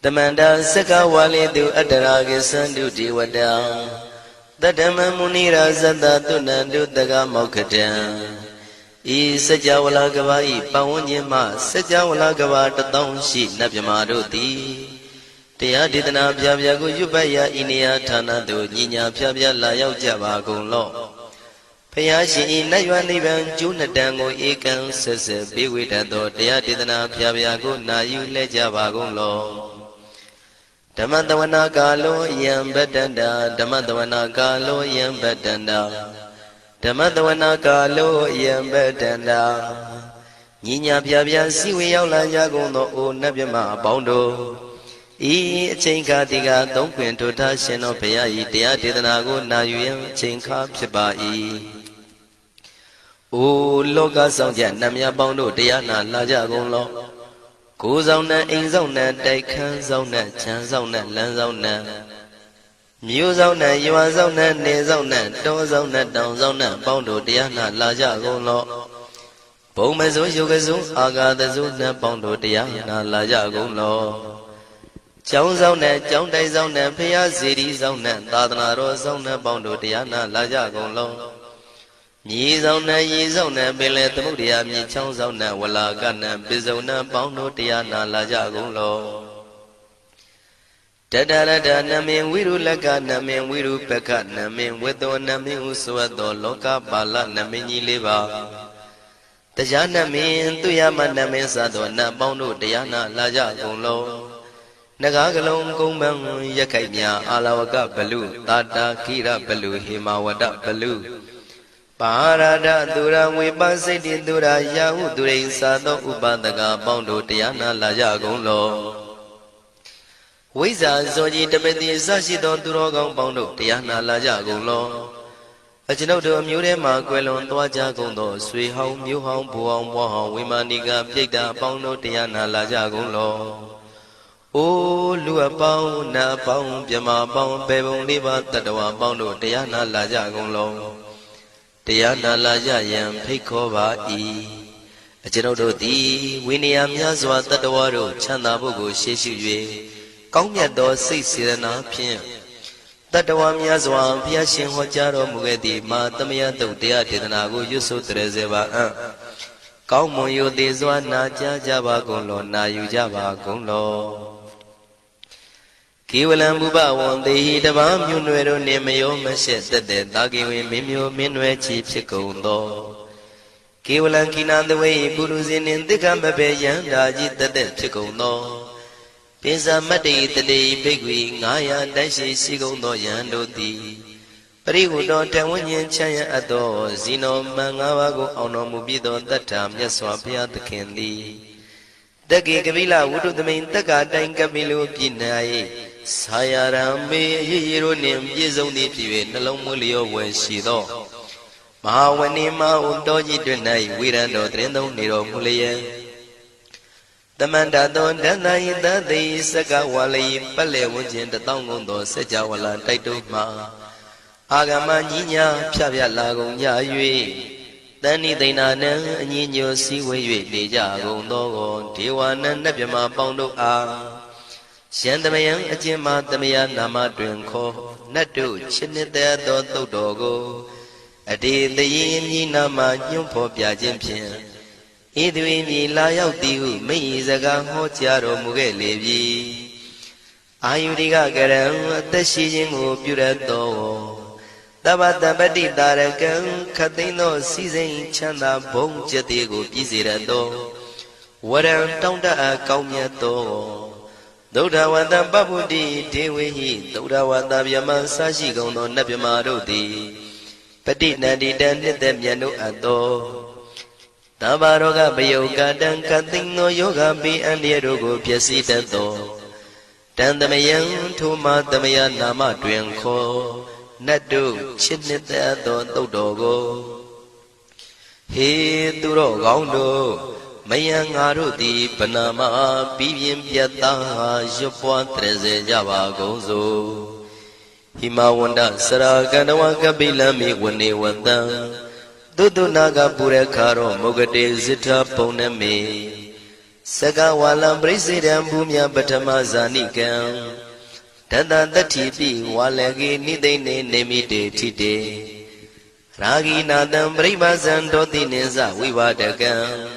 Tamanda Saka Wali do Adaragi Sandu Diwada Tadama Munira Zada Tunandu Daga Mokatan E Sajawala Gavai Pawanyama Sajawala Gavata Townshi Nabyamaroti Tia Didana Pyago Yubaya Inia Tana do Nina Pyabya Layao Javago Law Payashi Nayanivan Junadango Ekan Sese Biwitado Tia Didana Pyago Nayu Lejavago Law Dhammadawana Kalo Yam Badanda Dhammadawana Kalo Yam Badanda Dhammadawana Kalo Yam Badanda Ninya Pyabya Siwi Yaula Yagono O Nabyama Bondo E Chinka Diga Don't Quint to Tashino Paya Tia Didanago Nayum Chinka Pibai O Loga Sonja Namya Bondo Diana Lajagon Go zona, in zona, they can zona, chan zona, land zona. Mu zona, you are zona, ne zona, do zona, down zona, bondo, diana, laja, golo. Pomezo, yogazo, aga the zona, bondo, diana, laja, golo. Chow zona, chow day zona, pia city zona, tadana, zona, bondo, diana, laja, golo. Ye zona, ye zona, Billet Mudia, me chow zona, Walla Gana, Bizona, Bondo, Diana, Lajagulo. Tadada, Namin, Wiru Laga, Namin, Wiru Peka, Namin, Wedo, Namin, Usuado, Loka, Bala, Namini Liva. Tajana min, Tuyama, Namin Sado, Nabondo, Diana, Lajagulo. Nagagalong Gomang, Yakaya, Alawaka, Balu, Tata, Kira, Balu, Himawada, Balu. Parada Dura Wibasiti Dura Yahu Dure Sado Ubadaga Bondo Tiana Lajagulo Wiza Zoji Tabeti Sashido Durogon Bondo Tiana Lajagulo Ajinodo Murema Quelon Tuajagundo Sui Home New Home Puang Wahong Wimaniga Pigda Bondo Tiana Lajagulo O Lua Pau Na Pau Piama Pau Bebon Liba Tadawa Bondo Tiana Lajagulo Diana Laja Yam Pekova E. A general D. Winniam Yazwa Tadawaro, Chanabugo, Sheshu, Kongado, 6 Pin. Tadawam Yazwa, Piashin Hojaro Mugedi, Matamia do Dia Didanago, Yusu Trezeva. Kaumoyo de Zwana Java Golo, Nayu Java Golo. Kiwalam Buba one day the Vam Unero Nemayo Mashet the Dagi Mimio Minwe Chief Chicondo. Kiwalan Kinan the way Buruzin in the Gambabe Yandaji the dead Chicondo. Pisa Mati the day Big Wing, Aya Dashi Sigondo Yando D. Periudo Tawanian Chaya Ado, Zino Mangawago Ono Mubido that time Yaswapia the candy. The Gigavilla would do the main Taka Dangabilu Pinai. Sayarambe Yirunim Yizoni Pive Nalomulio Weshido Mahawanima Undoji Dunai Wirando Trendo Niro Mulia The Mandadon Danai the day Sakawali Pale Wujin the Tongundo Sejawala Taituma Agama Nina Pavia Lago Yayue Dani Dinana Nino Siwe Dejago Nogo Tiwana Nabima Bondo A Shandamayan Ajima Damaya Nama Drinko, Natu, Chinita Dogo, a day the yin Nama Yumpo Piajimpian. Idwin Layao Diu, me Zaga Hotiaro Mugelevi. Ayudiga Garam, the Shijin Purato. Dabata Badi Daragan, Catino, Season Chanda, Bong Jatigo, Pizirado. What am Tonda Kaumiato? Dodawanda Babudi, Dewi, Dodawanda Yaman Sashi Gono Nabimarodi, Petit Nadi Dan Yano Ado Tabaroga Bayoga Dan Katino Yoga Be and Yerogo Piasita Do Dandamayan Tuma Damaya Nama Dwenko Nadu Chinita Dodogo He Duro Gondo Mayang Arudi Panama Bibian Piata Jopua Treze Java Gozo Himawanda Saraganawa Kabila Mi Wani Wanda Dudu Naga Pure Karo Mogade Zita Poname Saka walam presidam bumya patama zanikam Tata tatipi walagi nidene nemite tite Ragi nadam pribazan doti ninsa vivadakam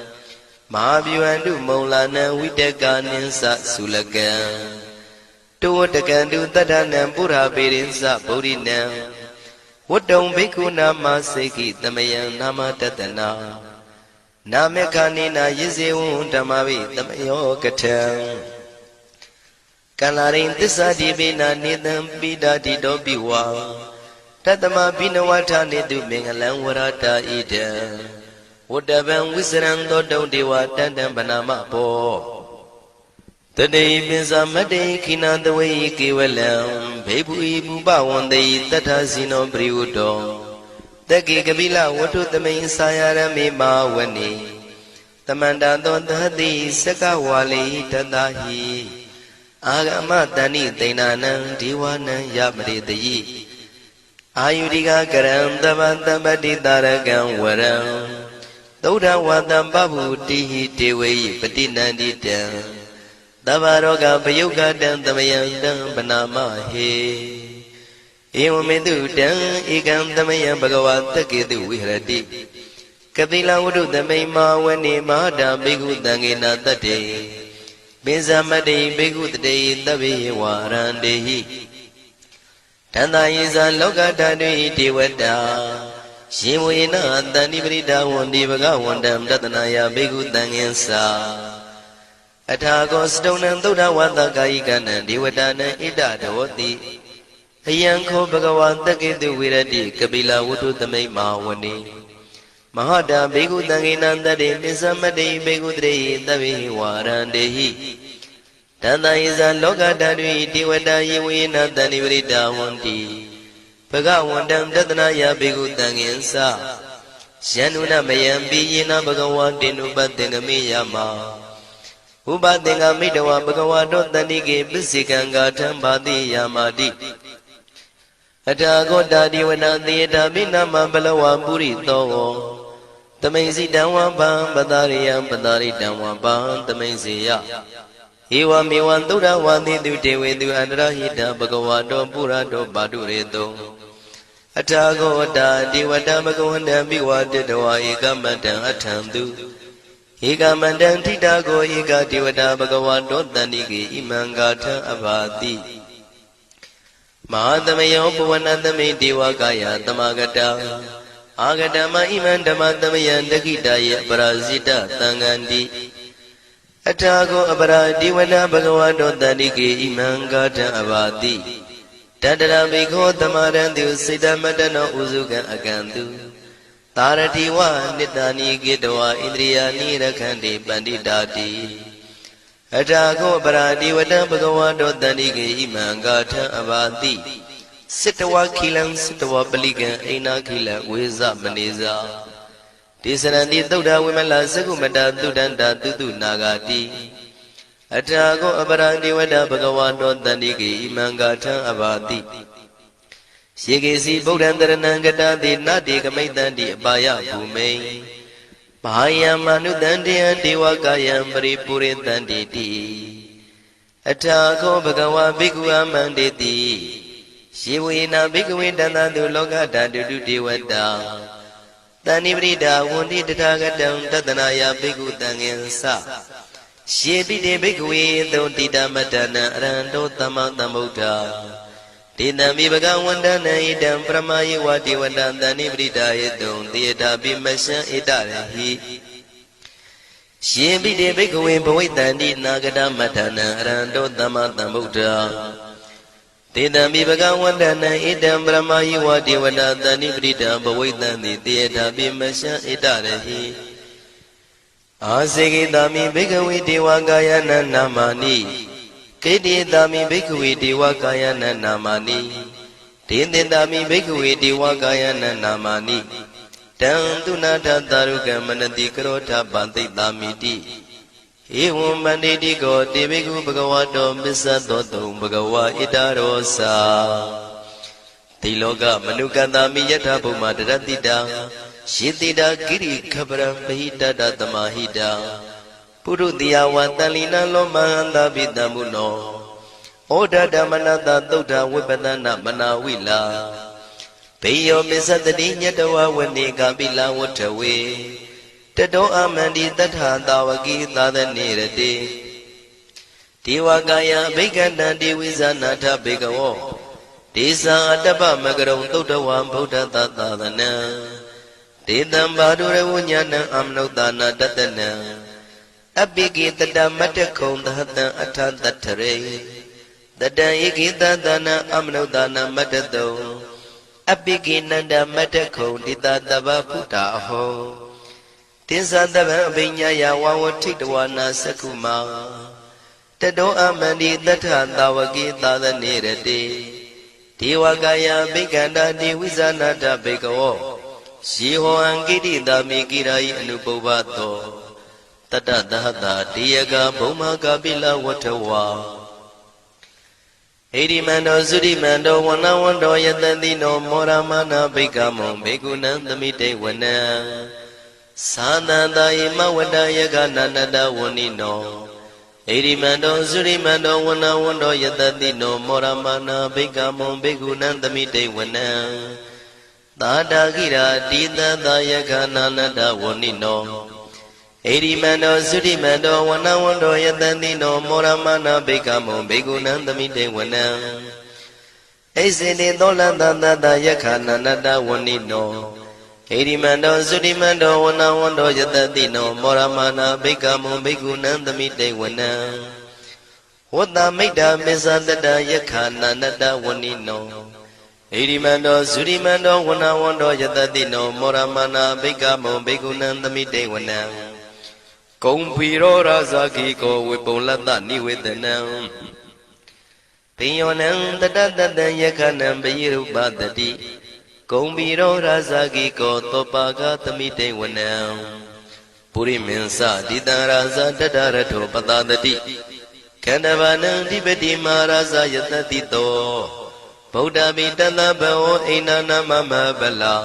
Mahabhyuandu maulana vidaka ninsa sulakam Tuwatakandu tadanam pura pirinsa purinam Wadam bhikkhu nama seki tamayam nama tatana Namekanina yizewun tamavi tamayo katam Kalarin tisadibina nidam pidati dobiwa Tatama binawata nidu mengalang warata ida Wadaban wisran dodong dewa tandam banama po Today binsa made kinandaway kiwalam Bebu ibu bawandai tatasino priudo Dagi kabila watu tamayin sayarami mawani Tamanda dondhati sakawali tatahi Agama tani tainanang diwanang yamritayi Ayudika karam tabantabati tarakam waram Tauda watam babu tihi tewayi patinandita Tabaroga payugadam tamayandam panama he Ewamedu dang ikam tamayam bhagavata ketu vihrati Kapila wudu tamay mawani mahada bhikkhu tangena tate Binsamade bhikkhu tate tabi warandehi Tanda yisa lokatadvi devata Shimuyena tanibrita wandi bhagavandam tatanaya bhikkhu tangensa Athago stonam tuda wata kayikanam devatanam idadavati Ayanko bhagavata ketu virati kapila wudu tamay mawani Mahada bhikkhu tangenandade nisamade bhikkhu tate tabi warandehi Tanda isa lokatadvi devata yewena tanivrita wanti Bhagavandam tatanaya bhikkhu tangensa Syanuna mayampi yena bhagavadinu patengami yama Upatengamitawa bhagavato tanike pisikanga thambati yamati Athago divana theta binama balawa purito Tamaisi damwapa patariyam pataritamwapa tamaisiya Ewa mewan tura wandi tu dewetu andrahita bhagavato purato padureto Athago divata bhagavandam bhiwadetawa ekamatan athantu Ekamandam titago eka devata bhagavato tanike imangatha abhati Mahadamayo puvanatame devakaya tamagata Agatama imandamatamaya dakitaya parasita tangandi Athago apara devata bhagavato tanike imangatha abhati Tadara bhikho tamarantu siddhamatana usuka akantu Taratiwa nitani gitwa indriyani rakhandi panditati Athago paradivata bhagavato tanike imangatha abhati Sittawa khilam sittawa palikan aina khila weza maneza Tisaranti tauda vimala sakumata tudanta tutu nagati Athago paradivata bhagavato tanike imangatha abhati Shikesi Bodhantaranangata Nati Kamaitanti Abaya Bhume Mahaya Manutantiyan Devakayam Paripuritanti Athago Bhagava Bhikkhu Amanditi Shivena Bhikkhu Dantantu Lokatadu Devata Tanivrita Wundi Tathagatam Tatanaya Bhikkhu Tangensa Shivite Bhikkhu Dhontita Matana Aranto Tamatambuddha Tinami bhagavandana idam pramayi vati vadantani vridayadum tiyata bimasya idarahi Shimbide bhikkhave bhavaitanti nagata matana aranto tamatambuddha Tinami bhagavandana idam pramayi vati vadantani vridayadum bhavaitanti tiyata bimasya idarahi Asekitami bhikkhave devakayana namani Kedidami bhikkhave devakayana namani Tindindami bhikkhave devakayana namani Tantunata taruka manati karota bantitamiti Evam banditi ko bhikkhu bhagavato missadoto bhagava itarosa Tiloka manukatami yatha bhuma daratita Shitita giri khabram bahita tamahita ပုရုတိယဝတန်လီနလောမဟန္တာပိတံမုနောဩဒဓမ္မနတသုဒ္ဓဝိပဒနာမနာဝိလာဘေယောမစ္စတတိညတဝဝနေကပိလဝတ္ထဝေတတောအမန္တိတထသာဝကိသာသနေရတိဒေဝကာယဘိက္ခန္တံဒေဝိဇာနာထဘေကဝောဒေဇာအတ္တပမကရုံသုဒ္ဓဝံဗုဒ္ဓသာသနံဒေတံဘာဒုရဝဉာဏံအမနုဿာနာတတနံအပိကိတတမတ္တခုံသဟတံအထတထရေတတံဧကိတသနာအမနုဿာနာမတ္တတုံအပိကိနန္ဒမတ္တခုံတိတတဗ္ဗဖုတာအဟောတိသတဗံအဘိညာယဝဝထိတဝနာသက္ခုမာတတောအမန္တိတထသာဝကိသာသနေရတိဒေဝကာယဘိက္ခန္တာဒေဝိဇာနာတဘေကဝောယေဟောံကိတိတာမိကိရာယိအနုပုဗ္ဗသောတတသဟတာတေယကဘုံမကပိလဝတ္ထဝါဣရိမန္တောသုရိမန္တောဝနဝန္တောယတတိနောမောရမနာဘိက္ခမောဘေကုဏံသမိတေဝနံသာသန္တာယမဝတ္တယကနန္တဝနိနောဣရိမန္တောသုရိမန္တောဝနဝန္တောယတတိနောမောရမနာဘိက္ခမောဘေကုဏံသမိတေဝနံသာတာခိရာတိတသယကနန္တဝနိနောဣရိမန္တောသုရိမန္တောဝနဝန္တောယတတိနောမောရမနာဘိက္ခမောဘေကုဏံသမိတေဝနံဣစေတိသောလန္တသယကနန္တဝနိနောဣရိမန္တောသုရိမန္တောဝနဝန္တောယတတိနောမောရမနာဘိက္ခမောဘေကုဏံသမိတေဝနံဝတ္တမိတ္တမစ္ဆတတယခနန္တဝနိနောဣရိမန္တောသုရိမန္တောဝနဝန္တောယတတိနောမောရမနာဘိက္ခမောဘေကုဏံသမိတေဝနံကုံဖီရောရာဇာကိကောဝေပုံလတ္တနိဝေဒနံပိယောနံတတတတံယခနံပယိရုပတတိကုံဖီရောရာဇာကိကောသောပါကသမိတေဝနံပုရိမင်းစတိတံရာဇာတတရထောပတတတိခန္ဓဗာနံဓိပတိမာရာဇာယတတိတောဗုဒ္ဓမိတတဘောအိနာနာမမဗလာ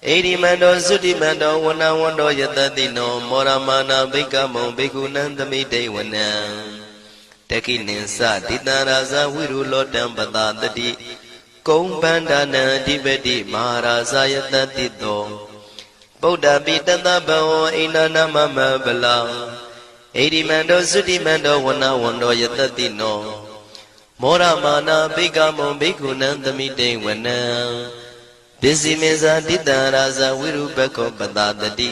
ဣရိမန္တောသုတိမန္တောဝနဝန္တောယတတိနောမောရမနာဘိက္ခမောဘေကုဏံသမိတေဝနံတခိနိသတိတံရာဇဝိရုလောတံပတတတိကုံဗန္ဒနံအဓိပတိမဟာရာဇယတတိတောဗုဒ္ဓပိတတဘောအိနာနာမမဗလာဣရိမန္တောသုတိမန္တောဝနဝန္တောယတတိနောမောရမနာဘိက္ခမောဘေကုဏံသမိတေဝနံပစ္စည်းမေဇာတိတံရာဇဝိရုပခောပတတတိ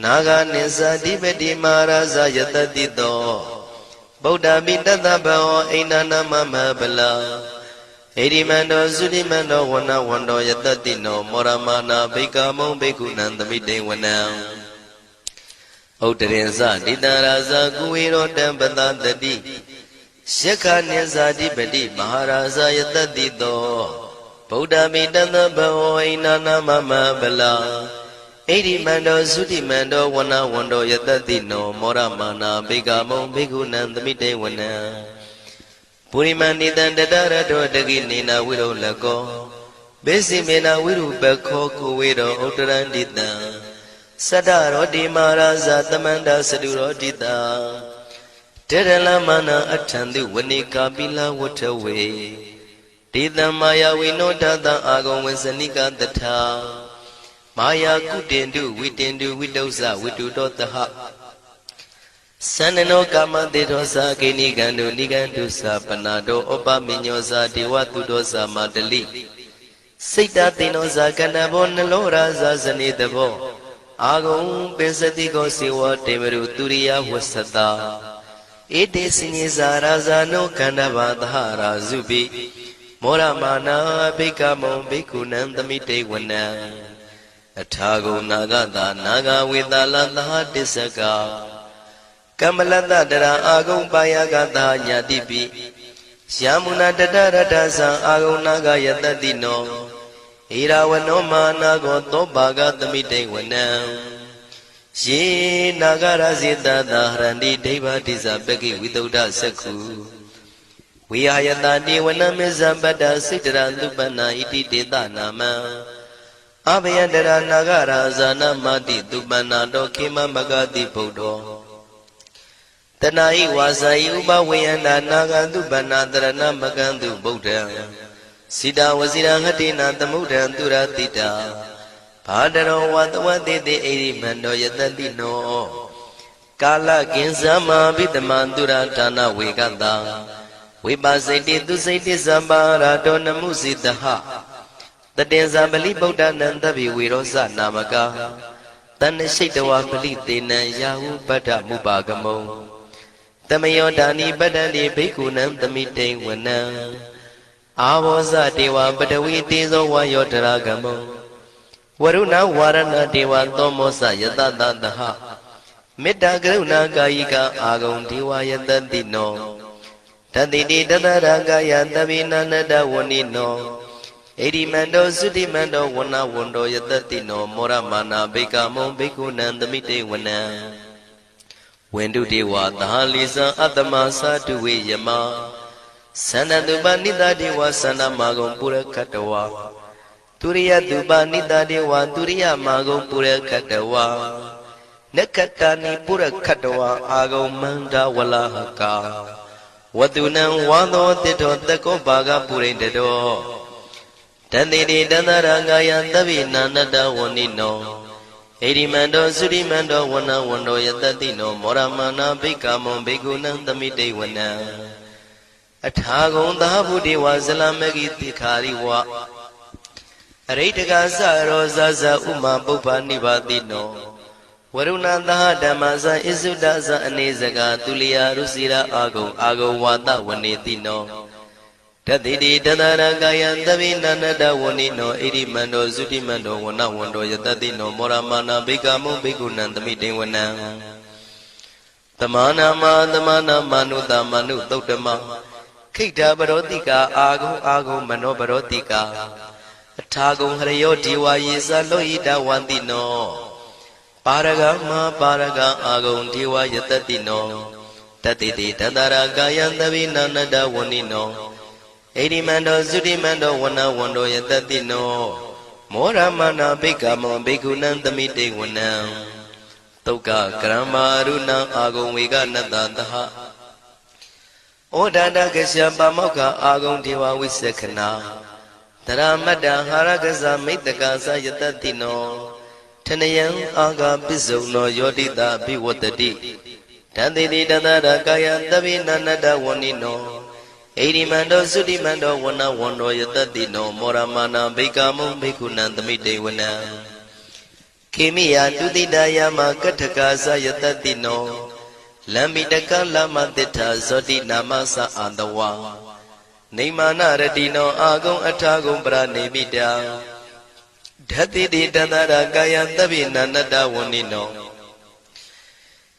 နာဂာနိသဓိပတိမဟာရာဇယတတိတောဗုဒ္ဓပိတတဘောအိနာနာမမဗလာဣရိမန္တောသုရိမန္တောဝနဝန္တောယတတိနောမောရမနာဘိက္ခမောဘေကုဏံသမိတေဝနံဥတရင်စတိတံရာဇကုဝေရောတံပတတတိယက္ခနိသဓိပတိမဟာရာဇယတတိတောဗုဒ္ဓမိတတဘောအိနာနာမမဗလာဣရိမန္တောသုတိမန္တောဝနဝန္တောယတတိနောမောရမနာဘိက္ခမောဘေကုဏံသမိတေဝနံပုရိမန္တိတံတတရတောတကိနေနာဝိရုလကောဘေစီမေနာဝိရုပခောကုဝေရောဥတရန္တိတံသတ္တရောတိမာရာဇသမန္တသတုရောတိတံတေရလမနာအထံတိဝနိကာပိလဝတ္ထဝေဒေတံမာယဝိနောတတံအာဂုံဝေစနိကတထာမာယာကုတင်တုဝိတင်တုဝိတုဇဝိတုတောတဟသန္နနောကာမတေသောသာကိနိကံတုနိကံတုသာပနာတောဩပမညောသာဒေဝတုတောသာမတလိစိတ်တသိနောသာကန္နဘောနလောရာဇာဇနေတဘောအာဂုံပိစတိကောစေဝတေမရုသူရိယဝသတာဧတေစညေဇာရာဇာနောခန္ဓဘာသဟရာဇုပိမောရမနာဘိက္ခမောဘိက္ခုနံသမိတေဝနံအထာဂုံနာဂတာနာဂဝေတာလသဟတစ္စကကမ္မလတ္တတရာအာဂုံပါယကတာညာတိပိယာမုနာတတရတ္တသံအာဂုံနာဂယတတိနောဣရာဝနောမာနာကောသောပါကသမိတေဝနံယေနာဂရဇေတသာဟရန္တိဒိဗ္ဗတိဇပကိဝိသုဒ္ဓသက္ခုဝိဟာယတတိဝနမေဇပတ္တစိတရသုပနာဣတိတေတနာမံအဘယတရနာဂရာဇာနမတိသုပနာတောခေမမဂတိဗုဒ္ဓော တဏှာဤဝါစာဤဥပဝေယန္တာနာဂန္တုပဏ္ဏတရဏမကန္တုဗုဒ္ဓံစိတဝစီရဟတိနာသမုဒ္ဒံသူရတိတာဘာတရောဝတဝတိတိဣရိမန္တောယတတိနောကာလကင်္စမဘိတမံသူရဌာနဝေကတံဝိပါစိတိသူစိတိသဗ္ဗရာတောနမှုစိတဟတတေဇာပလိဗုဒ္ဓနံတဗိဝေရောဇနာမကတဏ္ဏရှိတဝပလိတေနံယာဟုပတ္ထမုပါကမုံတမယောဒာနိပတ္တတိဘိက္ခုနံသမိတိဝနံအာဘောဇတေဝပတဝီတေဇောဝါယောတရာကမုံဝရုဏဝါရဏတေဝသောမောစယတတတဟမေတ္တာကရုဏာကာယိကအာဂုံဒေဝယတတိနောတတိတိတတရာကာယတဗိနန္တဝဏိနောဣရိမန္တောသုတိမန္တောဝဏဝန္တောယတတိနောမောရမာနာဘိက္ခမုံဘိက္ခုနံသမိတေဝနံဝန္တုတေဝသာလိသံအတ္တမသာတုဝေယမသန္တတုပနိတတေဝသန္တမာဂုံပုရခတဝါទុរិយតុបនិតាទេវទុរិយមាဂုံပုရခတဝါနက္ခတာနိပုရခတဝါအာဂုံမန္တဝလဟကာဝတုနံဝါသောတိတောတကောဘာဂပုရိတတောတန္တိတိတန္တရာဂာယသဗ္ဗိနာနတဝဏိနောဣရိမန္တောသုရိမန္တောဝနဝန္တောယတတိနောမောရမနာဘိက္ခမုံဘိက္ခုနံသမိတေဝနံအထာဂုံသာဗုဒေဝဇလမဂိတိခာရိဝအရိတကသရောဇဇဥမာပုပ္ပနိဗ္ဗာတိနောဝရုဏသဟဓမ္မဇဣစုဒဇအနေစကသူလျာရုစီရာအာဂုံဝါတဝနေတိနောတတိတိတတရကာယသဗိနန္တဝဏိနောဣရိမန္တောသုတိမန္တောဝနဝန္တောယတတိနောမောရမာနာဘိက္ခမုံဘိက္ခုနံသမိတေဝနံသမာနာမနုတမနုသုတ်တမခိတ္တပရောတိကာအာဂုံမနောပရောတိကာအထာဂုံဟရယောဒီဝါယေသလောဟိတဝန္တိနောပါရဂမပါရဂအာဂုံဒီဝါယတတိနောတတိတိတတရာကာယံသဗိနန္တဝဏိနောဣရိမန္တောသုတိမန္တောဝနဝန္တောယတတိနောမောရမနာဘိက္ခမောဘိက္ခုနံသမိတေဝနံတုတ်ကကရမရုဏံအာဂုံဝေကနတသဟဩဒန္တကရှပါမောက္ခအာဂုံဒေဝဝိသခနာတရမတ္တဟာရကဇမိတ္တကသယတတိနောထနယံအာဂပိစုံနောယောတိတာဘိဝတ္တိတန္တိတိတတရကာယသဗ္ဗိနန္တဝဏိနောဣရိမန္တောသုတိမန္တောဝနဝန္တောယတတိနောမောရမာနာဘိက္ခမုံဘိက္ခုနံသမိတေဝနံခေမိယတုတိတယမကထကာသယတတိနောလမ္မိတကလမတိထဇောတိနာမသအာတဝါနေမာနရတိနောအာဂုံအထာဂုံပရနေမိတာဓတ္တိတိတတရာကာယသဗ္ဗိနန္တဝဏိနော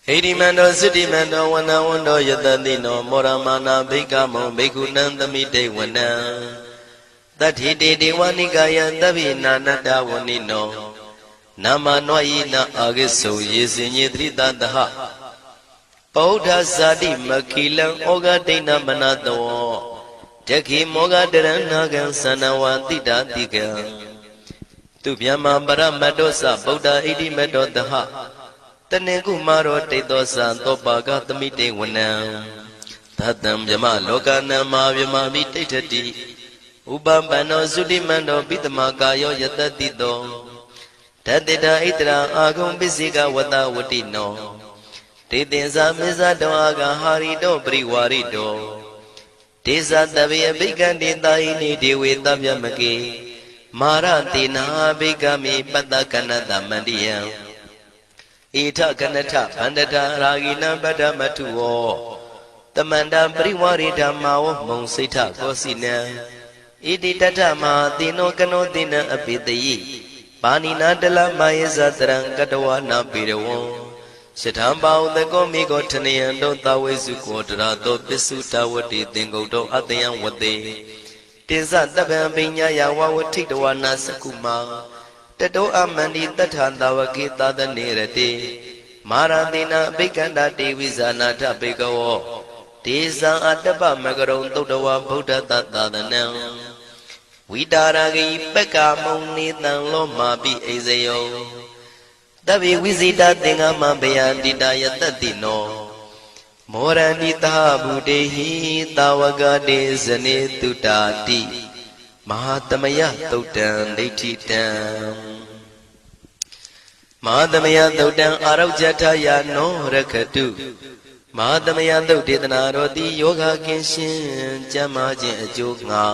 ဣရိမန္တောသုတိမန္တောဝနဝန္တောယတတိနောမောရမာနာဘိက္ခမုံဘိက္ခုနံသမိတေဝနံတတ္ထိတေဒေဝနိကာယသဗ္ဗိနာနတဝဏိနောနာမနောယိနအာဂိစုယေစင်ညေတိတတဟပောဓဇာတိမခိလံဩဃဒိဏမနတောတခိမောဂတရဏကံသနဝတိတာတိကံသူဗျမပရမတ္တောသဗုဒ္ဓဣတိမတ္တောတဟတနေကုမာရောတိတောသသောပါကသမိတေဝနံသတ္တံဗျမလောကနံမာဗျမမိတိဋ္ဌတိဥပပန္နောသုတိမန္တောပိတမကာယောယတတိတောတတ္တိတာဣတရာအာဂုံပစ္စေကဝတဝတိနောတေသင်္ဇာမေဇတောအာဂဟာရိတောပရိဝါရိတောဒေဇတဗေဘိက္ခန္တေတာဟိနိဒေဝေတဗျမကေမာရတေနာဘိက္ခမေပတ္တကနတမန္တိယံဣထကနထဗန္တထရာဂိနံပတ္တမထုဝောတမန္တပရိဝါရိဓမ္မာဝမုံစိဋ္ဌကောစီနံဣတိတထမဟာတိနောကနောတိနံအပိတယိပါဏိနာတလမယေဇတရံကတဝနာပေရဝံယထံပါဥတကောမိကောထနယံတောသဝေစုကောတရာတောပစ္စုတဝတိသင်္ကုတ်တောအတယံဝတေတေဇတပံပိညာယဝဝထိတဝနာစကုမာတတောအမန္တိတထသဝကေသာသနေရတေမာရတိနာဘိက္ခန္တာတေဝိဇာနာထဘေကဝောဒေဇံအတ္တပမကရုံသုတ်တဝဗုဒ္ဓတသာသနံဝိတာရဂိပက္ကာမုံနေတံလောမာပိအိဇယောတဗ္ဗေဝိဇိတာသင်္ဃမဘေယန္တိတာယတတိနော မောရဏိတာဗုတေဟိတာဝကတေဇနေတုတာတိမဟာသမယသုတ်တံဒိဋ္ဌိတံမဟာသမယသုတ်တံအာရောဇထယာနောရခတုမဟာသမယသုတ်ဒေသနာတော်သည်ယောဂကင်းရှင်းကျမ်းမာခြင်းအကျိုးငှာ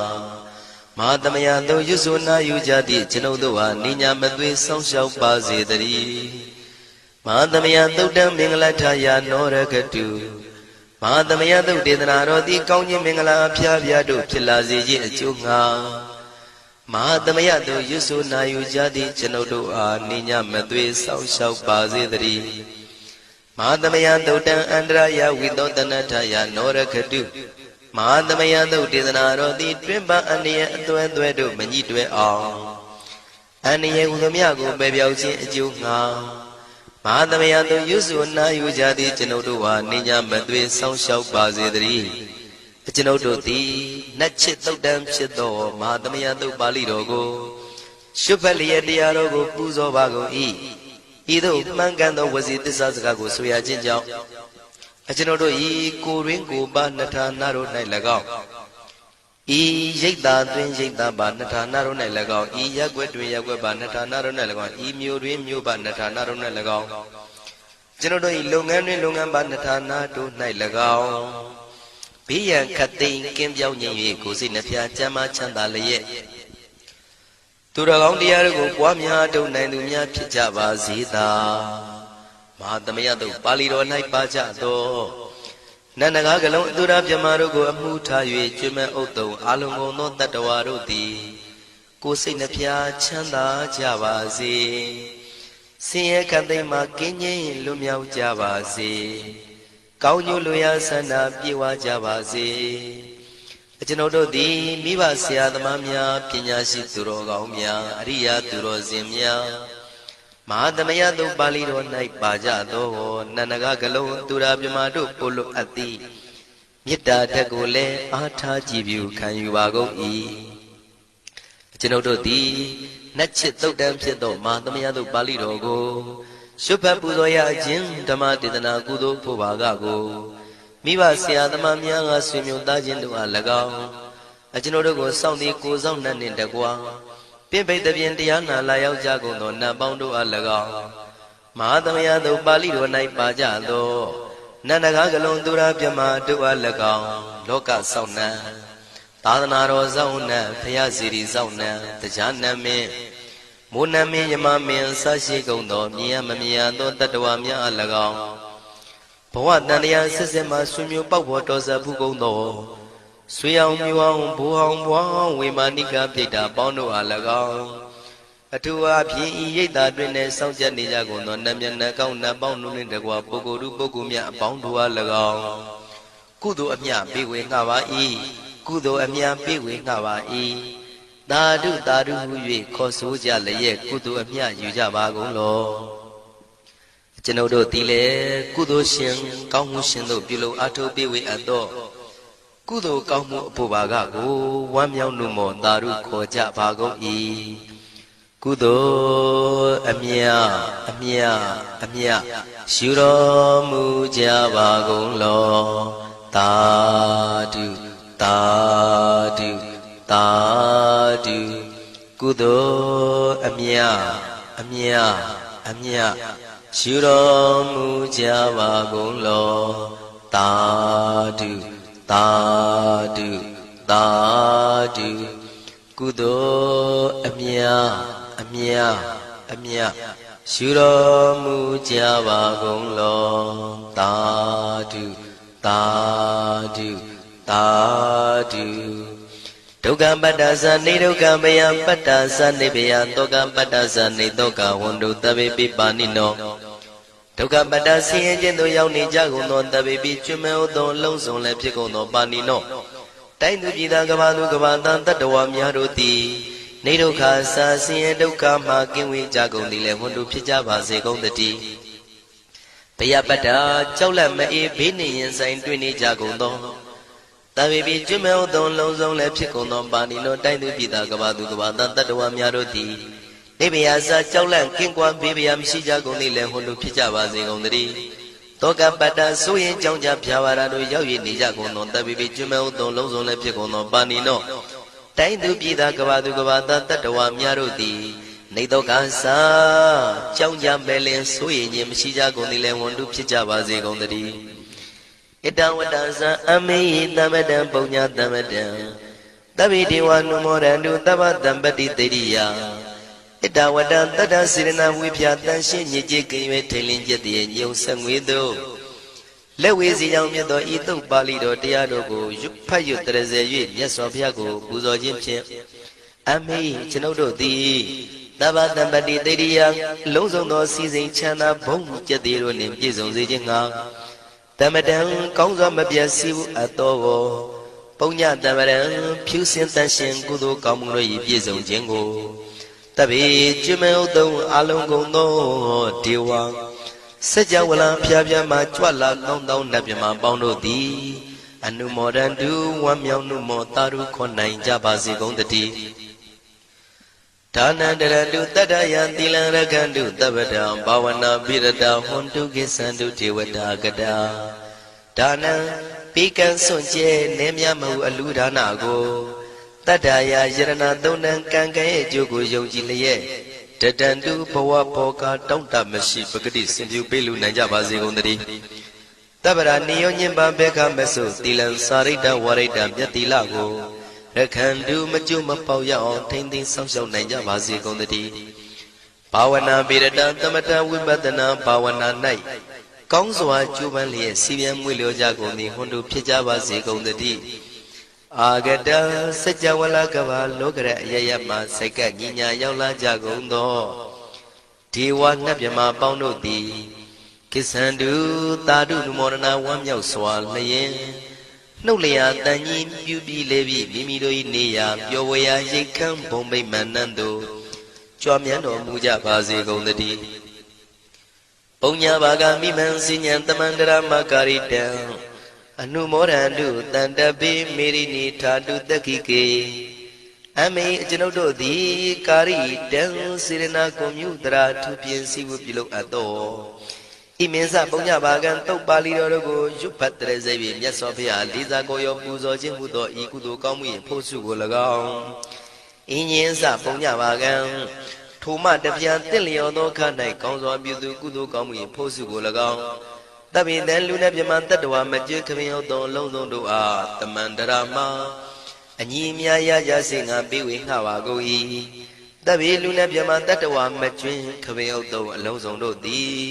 မဟာသမယသုတ်ရွဆိုနာယူကြသည့်ကျွန်ုပ်တို့ဟာနိညာမသွေဆောင်းလျှောက်ပါစေတည်းမဟာသမယသုတ်တံမင်္ဂလထယာနောရခတုမဟာသမယသုတ်ဒေသနာတော်သည်ကောင်းခြင်းမင်္ဂလာအဖျားဖျားတို့ဖြစ်လာစေခြင်းအကျိုးငှာမဟာသမယသုတ်ရွဆိုနာယူကြသည့်ကျွန်ုပ်တို့အားနိညာမသွေဆောင်းလျှောက်ပါစေတည်းမဟာသမယသုတ်တံအန္တရာယဝိသောတနထယာနောရခတုမဟာသမယသုတ်ဒေသနာတော်သည်တွင်ပအန္တရာယ်အသွဲသွဲတို့မညှိတွဲအောင်အန္တရာယ်ဟူသည်ကိုပယ်ပြောက်ခြင်းအကျိုးငှာမဟာသမယသုတ်ရွဆိုနာယူကြသည့်ကျွန်ုပ်တို့ဟာနိညာမသွေဆောင်းလျှောက်ပါစေတည်းကျွန်ုပ်တို့သည်နတ်ချစ်သုတ်တံဖြစ်သောမဟာသမယသုတ်ပါဠိတော်ကိုရှုဖတ်လျက်တရားတော်ကိုပူဇော်ပါကုန်၏ဤသို့မှန်ကန်သောဝစီသစ္စာစကားကိုဆိုရခြင်းကြောင့်ကျွန်ုပ်တို့ဤကိုရင်းကိုပါနှထာနာတို့၌၎င်းဤရိတ်တာတွင်ရိတ်တာပါနှထာနာတို့၌၎င်းဤရက်ွက်တွင်ရက်ွက်ပါနှထာနာတို့၌၎င်းဤမြို့တွင်မြို့ပါနှထာနာတို့၌၎င်းကျွန်ုပ်တို့ဤလုပ်ငန်းတွင်လုပ်ငန်းပါနှထာနာတို့၌၎င်းဘေးရန်ခတ်သိမ်းကင်းပြောင်းခြင်း၍ကိုယ်စိတ်နှဖျားချမ်းသာချမ်းသာလျက်သူတော်ကောင်းတရားတို့ကိုပွားများထုတ်နိုင်သူများဖြစ်ကြပါစေသာမဟာသမယသုတ်ပါဠိတော်၌ပါကြသောနန္ဒကားကလုံးအတုရပြမတို့ကိုအမှုထား၍ကျွမ်းမဲ့ဥတုံအာလုံးကုန်သောတတ္တဝါတို့သည်ကိုယ်စိတ်နှဖျားချမ်းသာကြပါစေဆင်းရဲခတ်သိမ်းမှကင်းငြိမ်းလွတ်မြောက်ကြပါစေကောင်းကျိုးလိုရာဆန္ဒပြေဝကြပါစေကျွန်ုပ်တို့သည်မိဘဆရာသမားများပညာရှိသူတော်ကောင်းများအရိယာသူတော်စင်များမဟာသမယသုတ်ပါဠိတော်၌ပါကြသောနန္ဒကကလုံးသူရာပြမတို့ပို့လို့အပ်သည်မေတ္တာဓာတ်ကိုလည်းအားထားကြည်ပြုခံယူပါကုန်၏ကျွန်ုပ်တို့သည်နတ်ချစ်သုတ်တံဖြစ်သောမဟာသမယသုတ်ပါဠိတော်ကိုရှုဖတ်ပူဇော်ရခြင်းဓမ္မဒေသနာကုသိုလ်ဖို့ပါကကိုမိဘဆရာသမားများကဆွေမျိုးသားချင်းတို့အား၎င်းကျွန်ုပ်တို့ကိုစောင့်တည်ကိုဆောင်နှံ့နှင့်တကွာပြင့်ပိတ်သဖြင့်တရားနာလာရောက်ကြကုန်သောနတ်ပေါင်းတို့အား၎င်းမဟာသမယသုတ်ပါဠိတော်၌ပါကြသောနန္ဒကားကလုံးသူရာပြမတို့အား၎င်းလောကဆောင်နှံသာသနာတော်ဆောင်နှံဘုရားစီရီဆောင်နှံတရားနံမင်းမိုးနမင်းယမမင်းဆရှိကုန်သောမြင်ရမမြင်ရသောတတ္တဝါများအား၎င်းဘဝတန်တရားဆက်ဆက်မှဆွေမျိုးပေါက်ဖို့တော်စပ်ဘူးကုန်သောဆွေအောင်မျိုးအောင်ဘိုးအောင်ဘွားအောင်ဝေမာနိကပြိတ္တာပေါင်းတို့အား၎င်းအထူးအားဖြင့်ဤရိတ်တာတွင်နဲ့စောင့်ကြနေကြကုန်သောနတ်မြတ်နတ်ကောင်းနတ်ပေါင်းတို့နှင့်တကွာပုဂ္ဂိုလ်ပုဂ္ဂိုလ်များအပေါင်းတို့အား၎င်းကုသိုလ်အမြပေးဝေငှပါ၏ကုသိုလ်အမြပေးဝေငှပါ၏သာဓုသာဓုဟု၍ခေါ်ဆိုကြလျက်ကုသိုလ်အမြယူကြပါကုန်လောကျွန်ုပ်တို့သည်လည်းကုသိုလ်ရှင်ကောင်းမှုရှင်တို့ပြုလို့အထောက်ပေးဝေအပ်သောကုသိုလ်ကောင်းမှုအဖို့ပါကကိုဝမ်းမြောက်နှုမောသာဓုခေါ်ကြပါကုန်၏ကုသိုလ်အမြအမြအမြယူတော်မူကြပါကုန်လောသာဓုသာဓုသာဓုကုသိုလ်အမြအမြအမြယူတော်မူကြပါကုန်လောသာဓုသာဓုသာဓုကုသိုလ်အမြအမြအမြယူတော်မူကြပါကုန်လောသာဓုသာဓုသာဓုဒုက္ခပတ္တသနေဒုက္ခမယပတ္တသနေဘယတောကပတ္တသနေတောကဝန္တုတဗေပိပါဏိနောဒုက္ခပတ္တဆင်းရဲခြင်းသို့ရောက်နေကြကုန်သောတဗေပိကျွမဲဥသောလုံးစုံလည်းဖြစ်ကုန်သောပါဏိနောတိုင်းသူပြည်သားကဘာသူကဘာသားတတ္တဝါများတို့သည်နေဒုက္ခစာဆင်းရဲဒုက္ခမှကင်းဝေးကြကုန်သည်လည်းဝန္တုဖြစ်ကြပါစေကုန်သတည်းဘယပတ္တကြောက်လန့်မအေးဘေးနှင့်ရင်ဆိုင်တွေ့နေကြကုန်သောတဗေပိကျွမဲဥသောလုံးစုံလည်းဖြစ်ကုန်သောပါဏိနောတိုင်းသူပြည်သားကဘာသူကဘာသားတတ္တဝါများတို့သည်နေဘယစာကြောက်လန့်ကင်းကွာဘေးဘယမရှိကြကုန်သည်လည်းဝန္တုဖြစ်ကြပါစေကုန်သတည်း တောကပတ္တဆိုရင်ကြောင့်ကြဖြာဝါရတို့ရောက်ရနေကြကုန်သောတပိပိကျွမဲဥသောလုံးစုံလည်းဖြစ်ကုန်သောပါဏိနောတိုင်းသူပြည်သားကဘာသူကဘာသားတတ္တဝါများတို့သည်နေတော့ကစားကြောင့်ကြမဲ့လင်ဆိုရင်ခြင်းမရှိကြကုန်သည်လည်းဝန်တုဖြစ်ကြပါစေကုန်သတည်းဣတဝတ္တဇံအမေသမတံပုံညာသမတံတဗ္ဗေဒေဝနုမောရန္တုသဗ္ဗတံပတိတေရိယဣတဝတ္တတတ္တစေရနာဝိဖြာတန်ရှင်းညစ်ကြေးကင်၍ထိန်လင်းချက်တည်းညုံဆက်ငွေတို့လက်ဝေစီကြောင့်မြတ်သောဤသုတ်ပါဠိတော်တရားတို့ကိုဖတ်ရွတ်တရစေ၍မြတ်စွာဘုရားကိုပူဇော်ခြင်းဖြင့်အမေကျွန်ုပ်တို့သည်သဗ္ဗတံပတိတေရိယလုံးစုံသောစီစဉ်ချမ်းသာဘုံကျက်သေးတို့နှင့်ပြည့်စုံစေခြင်းငှာတမတံကောင်းစွာမပြတ်စီဘူးအတော်ကိုပုံညတမရံဖြူစင်တန်ရှင်ကုသိုလ်ကောင်းမှုတို့၏ပြည့်စုံခြင်းကိုတပိကျွမဲဥတုံအလုံးကုန်သောဒေဝစัจ java လံဖျားဖျားမှကြွလာကောင်းသောနတ်မြမပေါင်းတို့သည်အနုမောဒန္တုဝမ်းမြောက်နှုမောတာရုခွန်နိုင်ကြပါစေကုန်တည်းဒါနန္တရတုတတ္တယံသီလံရခန္တုသဗ္ဗတံဘာဝနာပိရတဟွန်တုကိသန္တုဒေဝတာကတာဒါနံပိကံစွန့်ကျဲနေမြမဟုအလူဒါနကိုတတ္တယယရဏသုံးတန်ကံကံရဲ့အကျိုးကိုယုံကြည်လျက်တတန္တုဘဝဘောကတောင့်တမရှိပဂတိစင်ပြုပေးလူနိုင်ကြပါစေကုန်သတည်းတဗ္ဗရာနိယောညင်ပဘေခမဆုသီလံစာရိတ္တဝရိတ္တမြတ်တိလကိုရခန္တုမကျွမပေါရအောင်ထိမ့်သိမ်းဆောင်ရှောက်နိုင်ကြပါစေကုန်သတည်းဘာဝနာပိရတသမထဝိပဿနာဘာဝနာ၌ကောင်းစွာကျူးပန်းလျက်စီပြန်မွေလျောကြကုန်သည်ဟွန်တုဖြစ်ကြပါစေကုန်သတည်းအာဂတစัจ java လကဘာလောကရအယယမှစိတ်ကညီညာရောက်လာကြကုန်သောဒေဝနတ်မြမပေါင်းတို့သည်ကိသန္တုသာဓုနုမောဒနာဝမ်းမြောက်စွာလျင်နှုတ်လျာတန်ကြီးပြုပြီးလေပြီးမိမိတို့၏နေရာပျော်ဝေရာရိတ်ခမ်းဘုံမိတ်မှန်နှံ့သို့ကြွမြန်းတော်မူကြပါစေကုန်သတည်းပုံညာဘာဂမိမံစဉ္ဉံတမန္တရမကာရိတံအနုမောဒန္တုတန္တပိမေရိနိထာတုတက္ခိကေအမေကျွန်ုပ်တို့သည်ကာရိတံစေရနာကွန်မြူတရာထူပြင်းစီဝပြုလုပ်အပ်သောဣမင်းစပုံညဘာကံတုတ်ပါဠိတော်တို့ကိုရွတ်ဖတ်တရစေပြီးမြတ်စွာဘုရားလေးစားကိုရောပူဇော်ခြင်းဟုသောဤကုသိုလ်ကောင်းမှု၏ဖို့စုကို၎င်းအင်းင်းစပုံညဘာကံထိုမှတပြန်တင့်လျော်သောခါ၌ကောင်းစွာပြုသူကုသိုလ်ကောင်းမှု၏ဖို့စုကို၎င်းတပိတံလူနှင့်မြမတတ္တဝါမကျွခမင်းဟုတ်သောလုံးစုံတို့အားတမန္တရာမအညီမြာရကြစေငါပေးဝေငှပါကုန်၏တပိလူနှင့်မြမတတ္တဝါမကျွခမင်းဟုတ်သောအလုံးစုံတို့သည်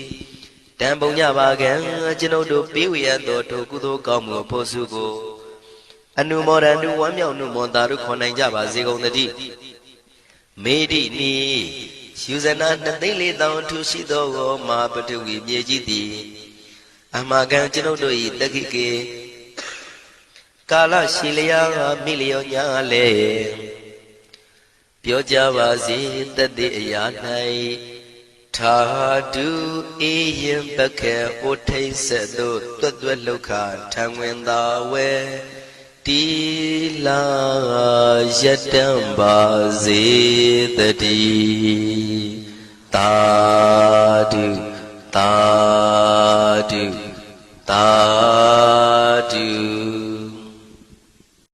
တံပုံညပါကံကျွန်ုပ်တို့ပေးဝေရသောထိုကုသိုလ်ကောင်းမှုဖို့စုကိုအနုမောဒန္တုဝမ်းမြောက်နှုမောတာတို့ခေါ်နိုင်ကြပါစေကုန်သတည်းမေဒိနိယူဇနာ2,400,000ထူရှိသောမဟာပတုဝီမြေကြီးသည်အမကံကျွန်ုပ်တို့၏တက္ခိကေကာလရှိလျာမိလျောညာလေပြောကြပါစေတတိအရာ၌ထာတုအေယံပခေဩထိတ်ဆက်သို့တွတ်တွတ်လောက်ခထံဝင်သာဝဲတီလာယတံပါစေတတိသာဓုသာဓုသာ